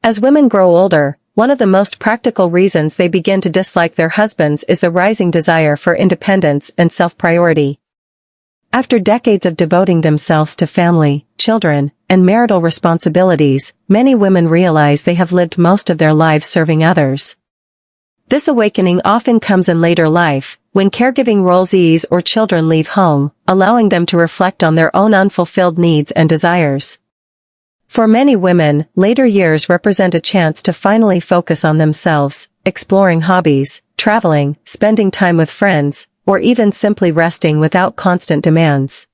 As women grow older, one of the most practical reasons they begin to dislike their husbands is the rising desire for independence and self-priority. After decades of devoting themselves to family, children, and marital responsibilities, many women realize they have lived most of their lives serving others. This awakening often comes in later life, when caregiving roles ease or children leave home, allowing them to reflect on their own unfulfilled needs and desires. For many women, later years represent a chance to finally focus on themselves, exploring hobbies, traveling, spending time with friends, or even simply resting without constant demands.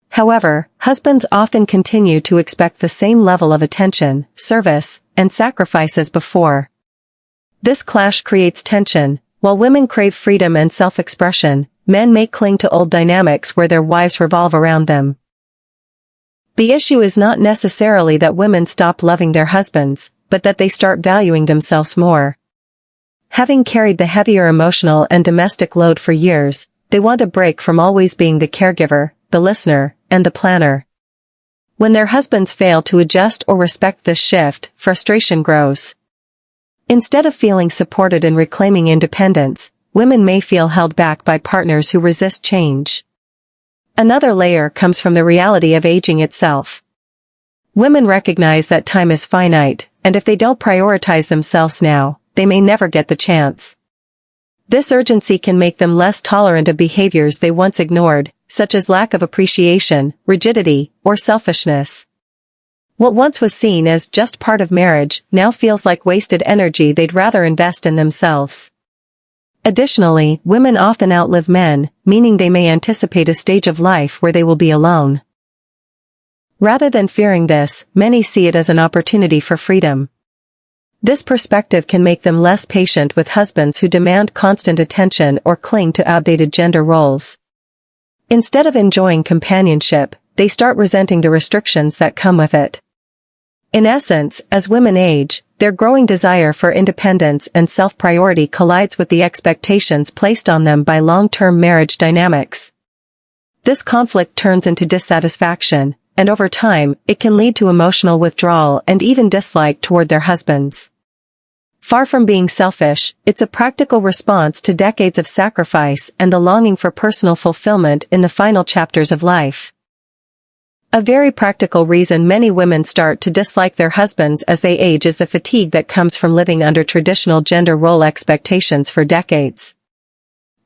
However, husbands often continue to expect the same level of attention, service, and sacrifice as before. This clash creates tension. While women crave freedom and self-expression, men may cling to old dynamics where their wives revolve around them. The issue is not necessarily that women stop loving their husbands, but that they start valuing themselves more. Having carried the heavier emotional and domestic load for years, they want a break from always being the caregiver, the listener, and the planner. When their husbands fail to adjust or respect this shift, frustration grows. Instead of feeling supported and reclaiming independence, women may feel held back by partners who resist change. Another layer comes from the reality of aging itself. Women recognize that time is finite, and if they don't prioritize themselves now, they may never get the chance. This urgency can make them less tolerant of behaviors they once ignored, such as lack of appreciation, rigidity, or selfishness. What once was seen as just part of marriage now feels like wasted energy they'd rather invest in themselves. Additionally, women often outlive men, meaning they may anticipate a stage of life where they will be alone. Rather than fearing this, many see it as an opportunity for freedom. This perspective can make them less patient with husbands who demand constant attention or cling to outdated gender roles. Instead of enjoying companionship, they start resenting the restrictions that come with it. In essence, as women age, their growing desire for independence and self-priority collides with the expectations placed on them by long-term marriage dynamics. This conflict turns into dissatisfaction, and over time, it can lead to emotional withdrawal and even dislike toward their husbands. Far from being selfish, it's a practical response to decades of sacrifice and the longing for personal fulfillment in the final chapters of life. A very practical reason many women start to dislike their husbands as they age is the fatigue that comes from living under traditional gender role expectations for decades.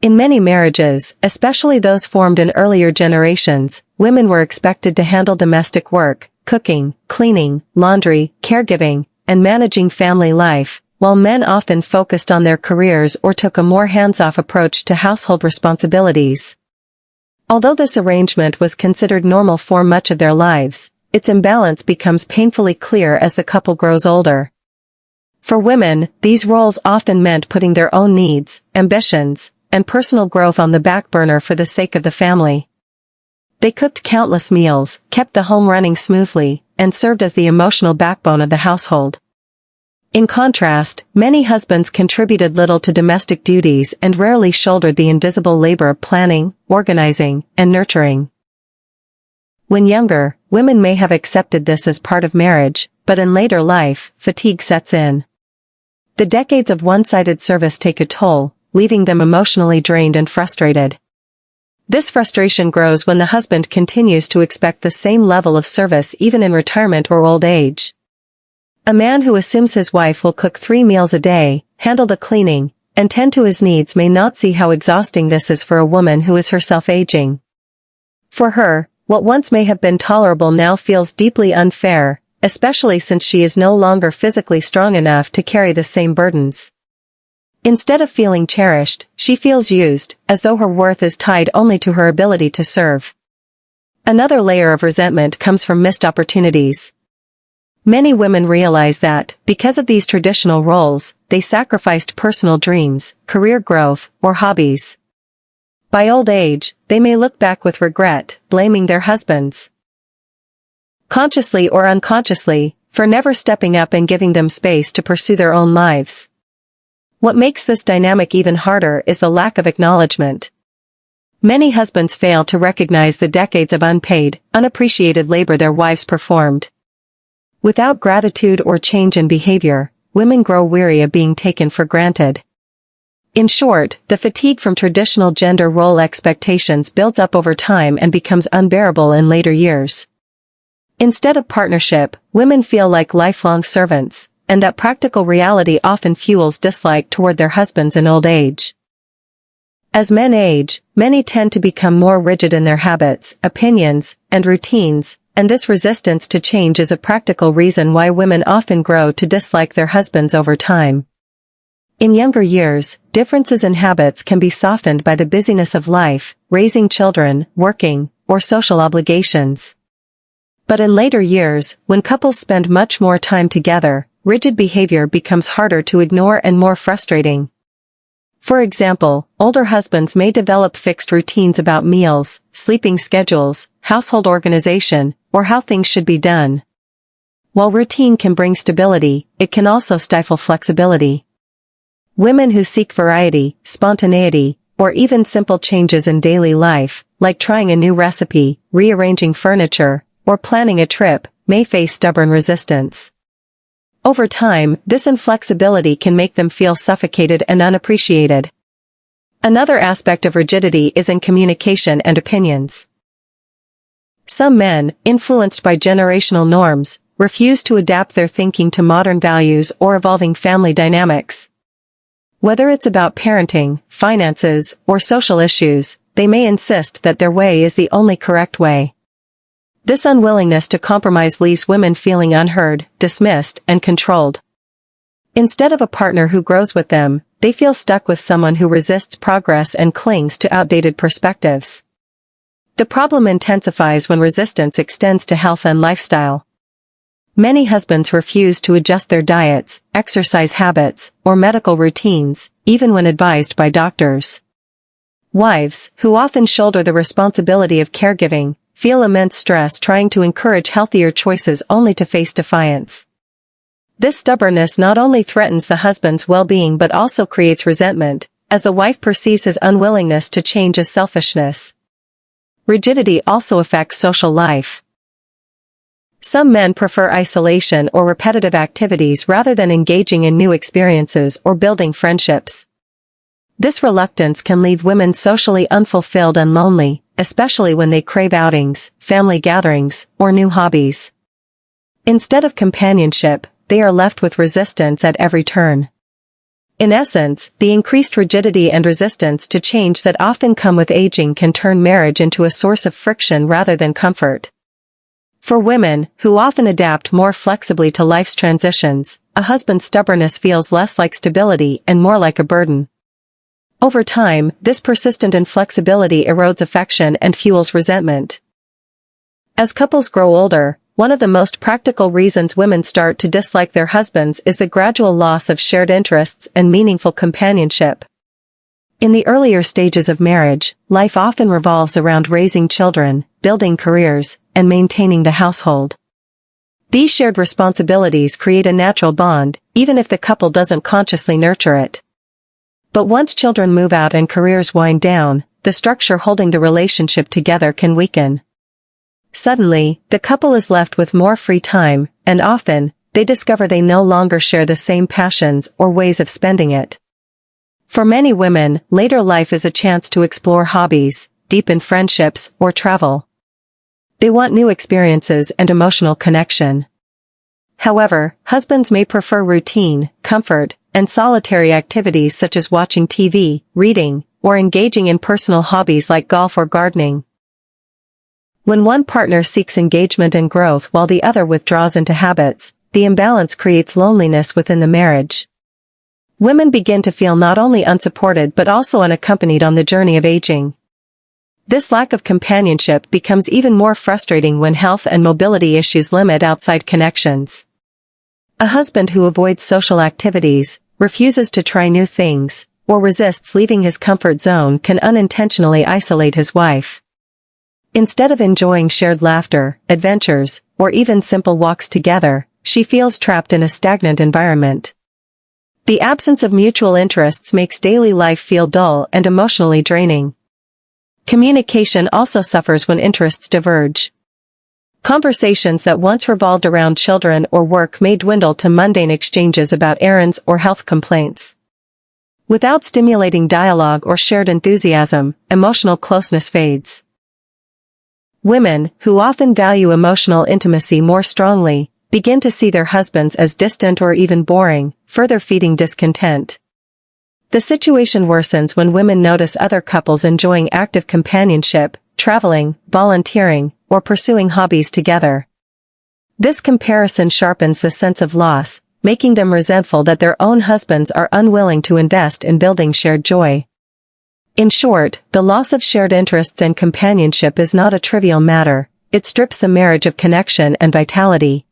In many marriages, especially those formed in earlier generations, women were expected to handle domestic work, cooking, cleaning, laundry, caregiving, and managing family life, while men often focused on their careers or took a more hands-off approach to household responsibilities. Although this arrangement was considered normal for much of their lives, its imbalance becomes painfully clear as the couple grows older. For women, these roles often meant putting their own needs, ambitions, and personal growth on the back burner for the sake of the family. They cooked countless meals, kept the home running smoothly, and served as the emotional backbone of the household. In contrast, many husbands contributed little to domestic duties and rarely shouldered the invisible labor of planning, organizing, and nurturing. When younger, women may have accepted this as part of marriage, but in later life, fatigue sets in. The decades of one-sided service take a toll, leaving them emotionally drained and frustrated. This frustration grows when the husband continues to expect the same level of service even in retirement or old age. A man who assumes his wife will cook 3 meals a day, handle the cleaning, and tend to his needs may not see how exhausting this is for a woman who is herself aging. For her, what once may have been tolerable now feels deeply unfair, especially since she is no longer physically strong enough to carry the same burdens. Instead of feeling cherished, she feels used, as though her worth is tied only to her ability to serve. Another layer of resentment comes from missed opportunities. Many women realize that, because of these traditional roles, they sacrificed personal dreams, career growth, or hobbies. By old age, they may look back with regret, blaming their husbands, consciously or unconsciously, for never stepping up and giving them space to pursue their own lives. What makes this dynamic even harder is the lack of acknowledgement. Many husbands fail to recognize the decades of unpaid, unappreciated labor their wives performed. Without gratitude or change in behavior, women grow weary of being taken for granted. In short, the fatigue from traditional gender role expectations builds up over time and becomes unbearable in later years. Instead of partnership, women feel like lifelong servants, and that practical reality often fuels dislike toward their husbands in old age. As men age, many tend to become more rigid in their habits, opinions, and routines, and this resistance to change is a practical reason why women often grow to dislike their husbands over time. In younger years, differences in habits can be softened by the busyness of life, raising children, working, or social obligations. But in later years, when couples spend much more time together, rigid behavior becomes harder to ignore and more frustrating. For example, older husbands may develop fixed routines about meals, sleeping schedules, household organization, or how things should be done. While routine can bring stability, it can also stifle flexibility. Women who seek variety, spontaneity, or even simple changes in daily life, like trying a new recipe, rearranging furniture, or planning a trip, may face stubborn resistance. Over time, this inflexibility can make them feel suffocated and unappreciated. Another aspect of rigidity is in communication and opinions. Some men, influenced by generational norms, refuse to adapt their thinking to modern values or evolving family dynamics. Whether it's about parenting, finances, or social issues, they may insist that their way is the only correct way. This unwillingness to compromise leaves women feeling unheard, dismissed, and controlled. Instead of a partner who grows with them, they feel stuck with someone who resists progress and clings to outdated perspectives. The problem intensifies when resistance extends to health and lifestyle. Many husbands refuse to adjust their diets, exercise habits, or medical routines, even when advised by doctors. Wives, who often shoulder the responsibility of caregiving, feel immense stress trying to encourage healthier choices only to face defiance. This stubbornness not only threatens the husband's well-being but also creates resentment, as the wife perceives his unwillingness to change as selfishness. Rigidity also affects social life. Some men prefer isolation or repetitive activities rather than engaging in new experiences or building friendships. This reluctance can leave women socially unfulfilled and lonely, especially when they crave outings, family gatherings, or new hobbies. Instead of companionship, they are left with resistance at every turn. In essence, the increased rigidity and resistance to change that often come with aging can turn marriage into a source of friction rather than comfort. For women, who often adapt more flexibly to life's transitions, a husband's stubbornness feels less like stability and more like a burden. Over time, this persistent inflexibility erodes affection and fuels resentment. As couples grow older, one of the most practical reasons women start to dislike their husbands is the gradual loss of shared interests and meaningful companionship. In the earlier stages of marriage, life often revolves around raising children, building careers, and maintaining the household. These shared responsibilities create a natural bond, even if the couple doesn't consciously nurture it. But once children move out and careers wind down, the structure holding the relationship together can weaken. Suddenly, the couple is left with more free time, and often, they discover they no longer share the same passions or ways of spending it. For many women, later life is a chance to explore hobbies, deepen friendships, or travel. They want new experiences and emotional connection. However, husbands may prefer routine, comfort, and solitary activities such as watching TV, reading, or engaging in personal hobbies like golf or gardening. When one partner seeks engagement and growth while the other withdraws into habits, the imbalance creates loneliness within the marriage. Women begin to feel not only unsupported but also unaccompanied on the journey of aging. This lack of companionship becomes even more frustrating when health and mobility issues limit outside connections. A husband who avoids social activities, refuses to try new things, or resists leaving his comfort zone can unintentionally isolate his wife. Instead of enjoying shared laughter, adventures, or even simple walks together, she feels trapped in a stagnant environment. The absence of mutual interests makes daily life feel dull and emotionally draining. Communication also suffers when interests diverge. Conversations that once revolved around children or work may dwindle to mundane exchanges about errands or health complaints. Without stimulating dialogue or shared enthusiasm, emotional closeness fades. Women, who often value emotional intimacy more strongly, begin to see their husbands as distant or even boring, further feeding discontent. The situation worsens when women notice other couples enjoying active companionship, traveling, volunteering, or pursuing hobbies together. This comparison sharpens the sense of loss, making them resentful that their own husbands are unwilling to invest in building shared joy. In short, the loss of shared interests and companionship is not a trivial matter. It strips the marriage of connection and vitality.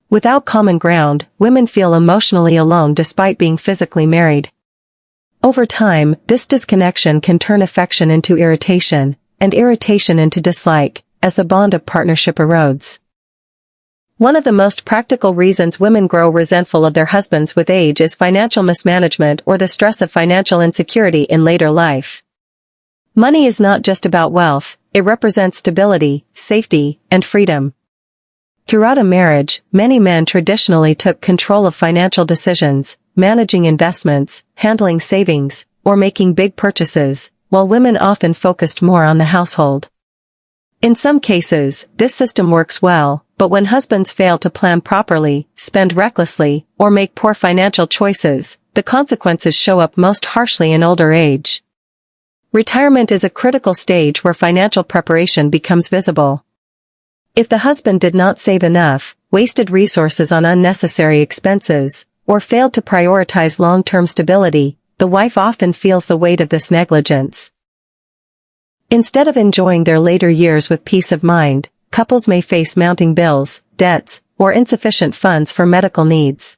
Without common ground, women feel emotionally alone despite being physically married. Over time, this disconnection can turn affection into irritation, and irritation into dislike, as the bond of partnership erodes. One of the most practical reasons women grow resentful of their husbands with age is financial mismanagement or the stress of financial insecurity in later life. Money is not just about wealth, it represents stability, safety, and freedom. Throughout a marriage, many men traditionally took control of financial decisions, managing investments, handling savings, or making big purchases, while women often focused more on the household. In some cases, this system works well, but when husbands fail to plan properly, spend recklessly, or make poor financial choices, the consequences show up most harshly in older age. Retirement is a critical stage where financial preparation becomes visible. If the husband did not save enough, wasted resources on unnecessary expenses, or failed to prioritize long-term stability, the wife often feels the weight of this negligence. Instead of enjoying their later years with peace of mind, couples may face mounting bills, debts, or insufficient funds for medical needs.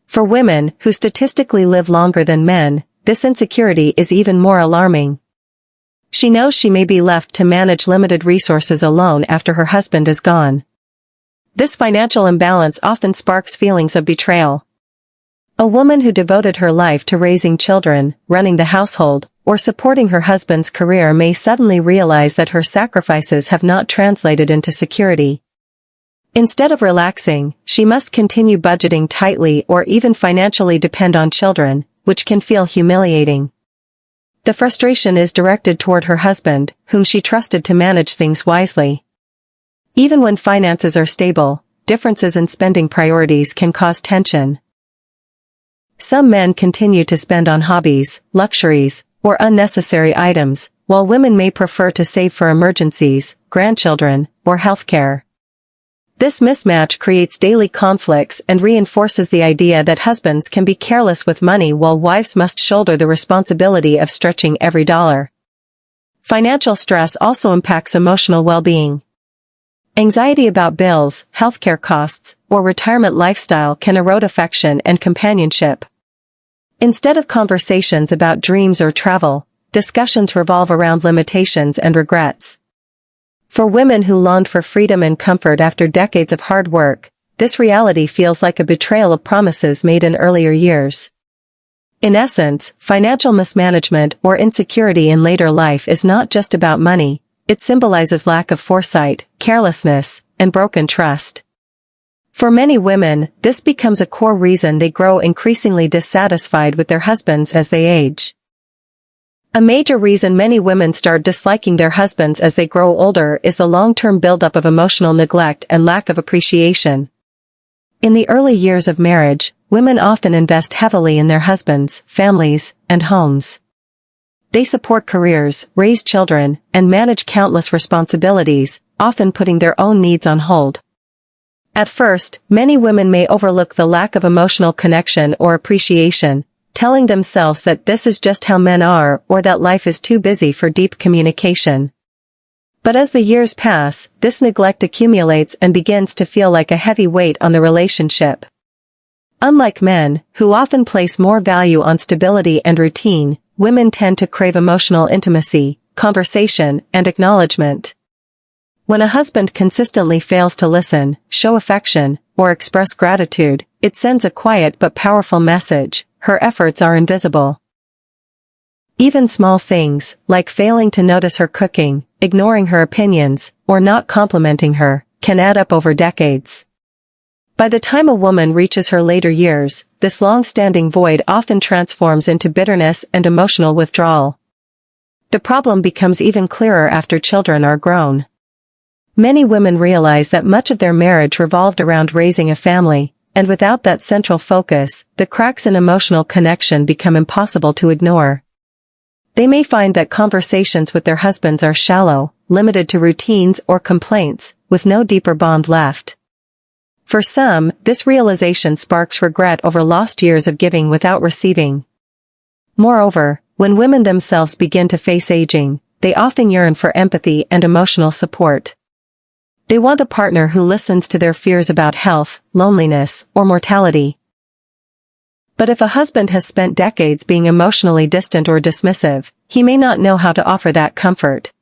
For women, who statistically live longer than men, this insecurity is even more alarming. She knows she may be left to manage limited resources alone after her husband is gone. This financial imbalance often sparks feelings of betrayal. A woman who devoted her life to raising children, running the household, or supporting her husband's career may suddenly realize that her sacrifices have not translated into security. Instead of relaxing, she must continue budgeting tightly or even financially depend on children, which can feel humiliating. The frustration is directed toward her husband, whom she trusted to manage things wisely. Even when finances are stable, differences in spending priorities can cause tension. Some men continue to spend on hobbies, luxuries, or unnecessary items, while women may prefer to save for emergencies, grandchildren, or healthcare. This mismatch creates daily conflicts and reinforces the idea that husbands can be careless with money while wives must shoulder the responsibility of stretching every dollar. Financial stress also impacts emotional well-being. Anxiety about bills, healthcare costs, or retirement lifestyle can erode affection and companionship. Instead of conversations about dreams or travel, discussions revolve around limitations and regrets. For women who longed for freedom and comfort after decades of hard work, this reality feels like a betrayal of promises made in earlier years. In essence, financial mismanagement or insecurity in later life is not just about money, it symbolizes lack of foresight, carelessness, and broken trust. For many women, this becomes a core reason they grow increasingly dissatisfied with their husbands as they age. A major reason many women start disliking their husbands as they grow older is the long-term buildup of emotional neglect and lack of appreciation. In the early years of marriage, women often invest heavily in their husbands, families, and homes. They support careers, raise children, and manage countless responsibilities, often putting their own needs on hold. At first, many women may overlook the lack of emotional connection or appreciation, telling themselves that this is just how men are or that life is too busy for deep communication. But as the years pass, this neglect accumulates and begins to feel like a heavy weight on the relationship. Unlike men, who often place more value on stability and routine, women tend to crave emotional intimacy, conversation, and acknowledgement. When a husband consistently fails to listen, show affection, or express gratitude, it sends a quiet but powerful message: her efforts are invisible. Even small things, like failing to notice her cooking, ignoring her opinions, or not complimenting her, can add up over decades. By the time a woman reaches her later years, this long-standing void often transforms into bitterness and emotional withdrawal. The problem becomes even clearer after children are grown. Many women realize that much of their marriage revolved around raising a family, and without that central focus, the cracks in emotional connection become impossible to ignore. They may find that conversations with their husbands are shallow, limited to routines or complaints, with no deeper bond left. For some, this realization sparks regret over lost years of giving without receiving. Moreover, when women themselves begin to face aging, they often yearn for empathy and emotional support. They want a partner who listens to their fears about health, loneliness, or mortality. But if a husband has spent decades being emotionally distant or dismissive, he may not know how to offer that comfort.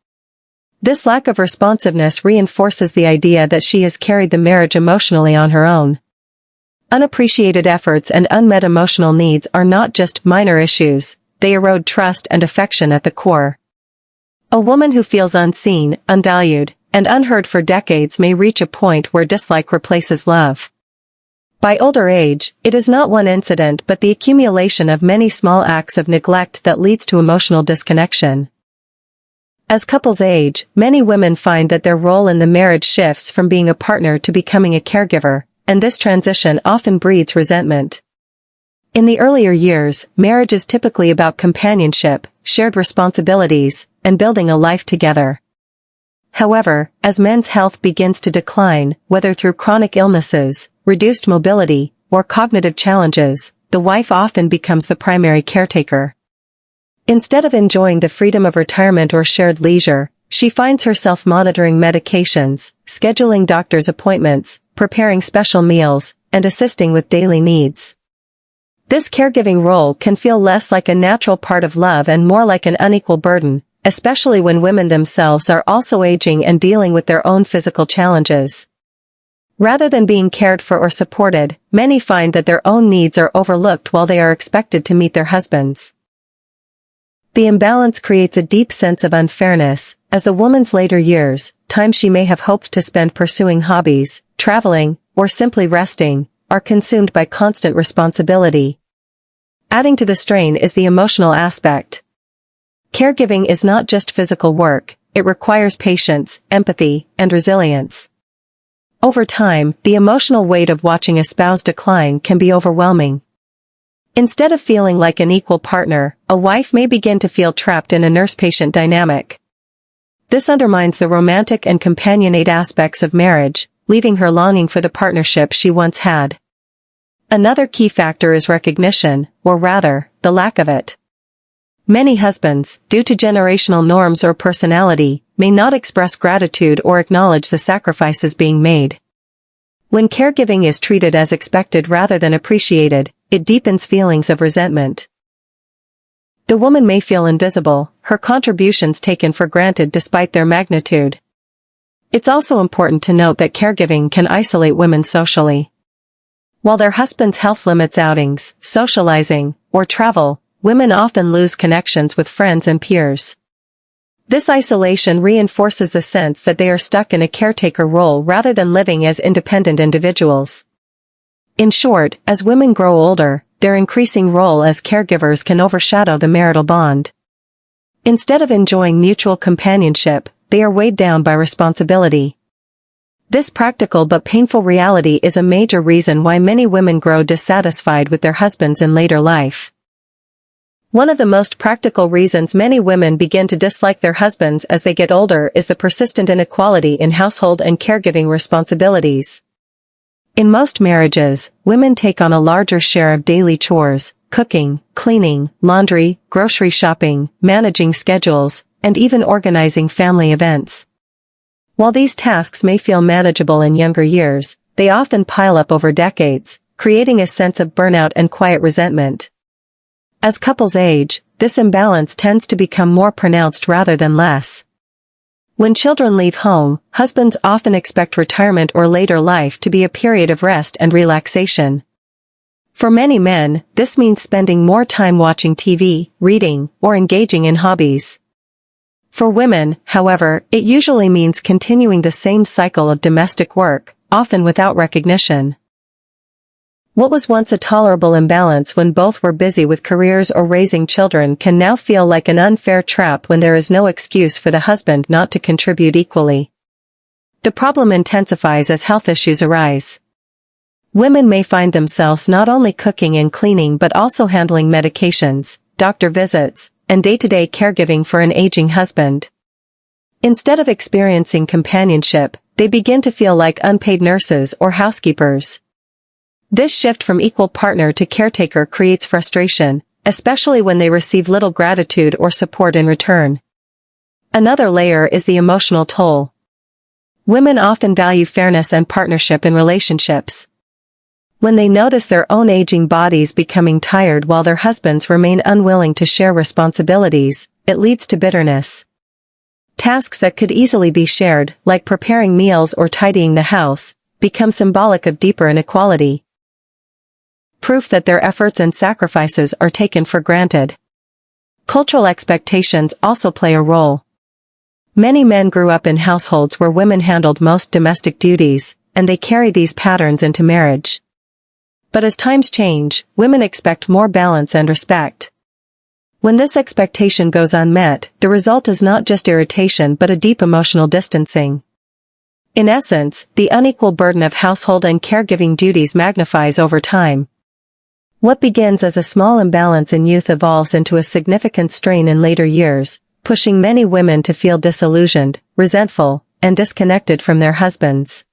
This lack of responsiveness reinforces the idea that she has carried the marriage emotionally on her own. Unappreciated efforts and unmet emotional needs are not just minor issues, they erode trust and affection at the core. A woman who feels unseen, unvalued, and unheard for decades may reach a point where dislike replaces love. By older age, it is not one incident but the accumulation of many small acts of neglect that leads to emotional disconnection. As couples age, many women find that their role in the marriage shifts from being a partner to becoming a caregiver, and this transition often breeds resentment. In the earlier years, marriage is typically about companionship, shared responsibilities, and building a life together. However, as men's health begins to decline, whether through chronic illnesses, reduced mobility, or cognitive challenges, the wife often becomes the primary caretaker. Instead of enjoying the freedom of retirement or shared leisure, she finds herself monitoring medications, scheduling doctor's appointments, preparing special meals, and assisting with daily needs. This caregiving role can feel less like a natural part of love and more like an unequal burden, especially when women themselves are also aging and dealing with their own physical challenges. Rather than being cared for or supported, many find that their own needs are overlooked while they are expected to meet their husbands'. The imbalance creates a deep sense of unfairness, as the woman's later years, time she may have hoped to spend pursuing hobbies, traveling, or simply resting, are consumed by constant responsibility. Adding to the strain is the emotional aspect. Caregiving is not just physical work, it requires patience, empathy, and resilience. Over time, the emotional weight of watching a spouse decline can be overwhelming. Instead of feeling like an equal partner, a wife may begin to feel trapped in a nurse-patient dynamic. This undermines the romantic and companionate aspects of marriage, leaving her longing for the partnership she once had. Another key factor is recognition, or rather, the lack of it. Many husbands, due to generational norms or personality, may not express gratitude or acknowledge the sacrifices being made. When caregiving is treated as expected rather than appreciated, it deepens feelings of resentment. The woman may feel invisible, her contributions taken for granted despite their magnitude. It's also important to note that caregiving can isolate women socially. While their husbands' health limits outings, socializing, or travel, women often lose connections with friends and peers. This isolation reinforces the sense that they are stuck in a caretaker role rather than living as independent individuals. In short, as women grow older, their increasing role as caregivers can overshadow the marital bond. Instead of enjoying mutual companionship, they are weighed down by responsibility. This practical but painful reality is a major reason why many women grow dissatisfied with their husbands in later life. One of the most practical reasons many women begin to dislike their husbands as they get older is the persistent inequality in household and caregiving responsibilities. In most marriages, women take on a larger share of daily chores, cooking, cleaning, laundry, grocery shopping, managing schedules, and even organizing family events. While these tasks may feel manageable in younger years, they often pile up over decades, creating a sense of burnout and quiet resentment. As couples age, this imbalance tends to become more pronounced rather than less. When children leave home, husbands often expect retirement or later life to be a period of rest and relaxation. For many men, this means spending more time watching TV, reading, or engaging in hobbies. For women, however, it usually means continuing the same cycle of domestic work, often without recognition. What was once a tolerable imbalance when both were busy with careers or raising children can now feel like an unfair trap when there is no excuse for the husband not to contribute equally. The problem intensifies as health issues arise. Women may find themselves not only cooking and cleaning but also handling medications, doctor visits, and day-to-day caregiving for an aging husband. Instead of experiencing companionship, they begin to feel like unpaid nurses or housekeepers. This shift from equal partner to caretaker creates frustration, especially when they receive little gratitude or support in return. Another layer is the emotional toll. Women often value fairness and partnership in relationships. When they notice their own aging bodies becoming tired while their husbands remain unwilling to share responsibilities, it leads to bitterness. Tasks that could easily be shared, like preparing meals or tidying the house, become symbolic of deeper inequality. Proof that their efforts and sacrifices are taken for granted. Cultural expectations also play a role. Many men grew up in households where women handled most domestic duties, and they carry these patterns into marriage. But as times change, women expect more balance and respect. When this expectation goes unmet, the result is not just irritation but a deep emotional distancing. In essence, the unequal burden of household and caregiving duties magnifies over time. What begins as a small imbalance in youth evolves into a significant strain in later years, pushing many women to feel disillusioned, resentful, and disconnected from their husbands.